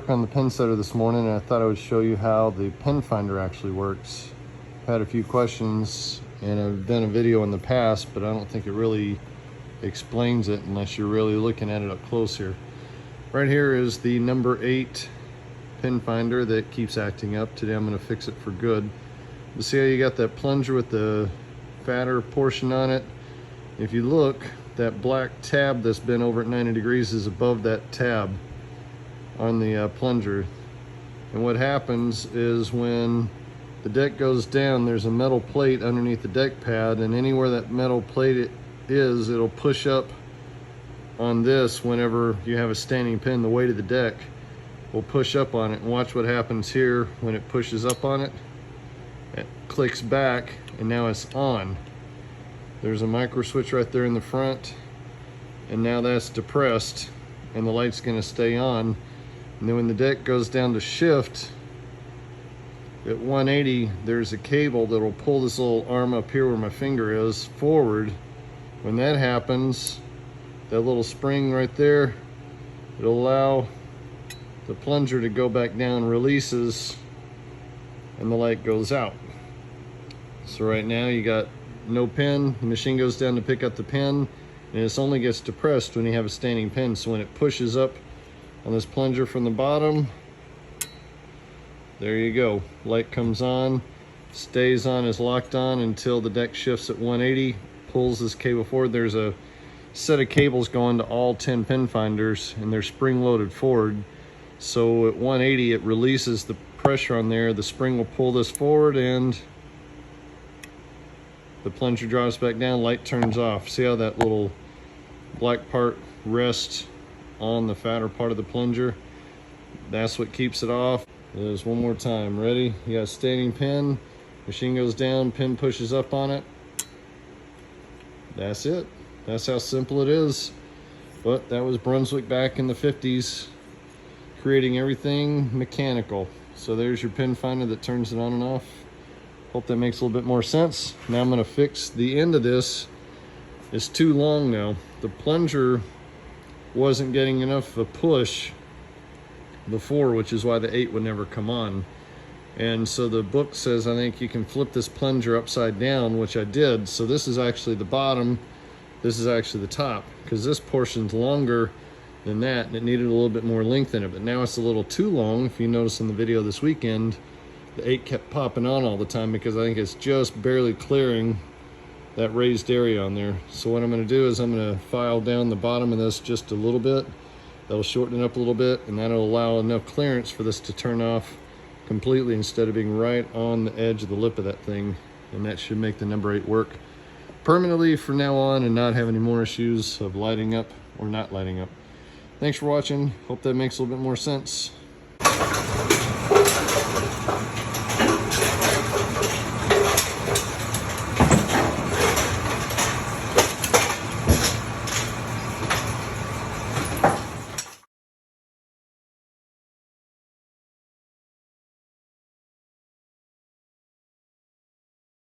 work on the pin setter this morning, and I thought I would show you how the pin finder actually works. I've had a few questions, and I've done a video in the past, but I don't think it really explains it unless you're really looking at it up close here. Right here is the number 8 pin finder that keeps acting up. Today I'm going to fix it for good. You see how you got that plunger with the fatter portion on it? If you look, that black tab that's been over at 90 degrees is above that tab on the plunger. And what happens is when the deck goes down, there's a metal plate underneath the deck pad, and anywhere that metal plate is, it'll push up on this. Whenever you have a standing pin, the weight of the deck will push up on it. And watch what happens here when it pushes up on it. It clicks back, and now it's on. There's a micro switch right there in the front, and now that's depressed, and the light's going to stay on. And then when the deck goes down to shift at 180, there's a cable that will pull this little arm up here where my finger is forward. When that happens, that little spring right there, it'll allow the plunger to go back down, releases, and the light goes out. So right now you got no pin, the machine goes down to pick up the pin, and it only gets depressed when you have a standing pin. So when it pushes up on this plunger from the bottom, there you go, light comes on, stays on, is locked on until the deck shifts at 180, pulls this cable forward. There's a set of cables going to all 10 pin finders, and they're spring loaded forward. So at 180 it releases the pressure on there, the spring will pull this forward, and the plunger drops back down, light turns off. See how that little black part rests on the fatter part of the plunger? That's what keeps it off. There's one more time. Ready? You got a standing pin, machine goes down, pin pushes up on it. That's it. That's how simple it is. But that was Brunswick back in the 50s, creating everything mechanical. So there's your pin finder that turns it on and off. Hope that makes a little bit more sense. Now I'm going to fix the end of this. It's too long now. The plunger wasn't getting enough of a push before, which is why the 8 would never come on. And so the book says, I think you can flip this plunger upside down, which I did. So this is actually the bottom, this is actually the top, because this portion's longer than that, and it needed a little bit more length in it. But now it's a little too long. If you notice in the video this weekend, the 8 kept popping on all the time because I think it's just barely clearing that raised area on there. So what I'm going to do is I'm going to file down the bottom of this just a little bit. That'll shorten it up a little bit, and that'll allow enough clearance for this to turn off completely instead of being right on the edge of the lip of that thing. And that should make the number 8 work permanently from now on and not have any more issues of lighting up or not lighting up. Thanks for watching. Hope that makes a little bit more sense.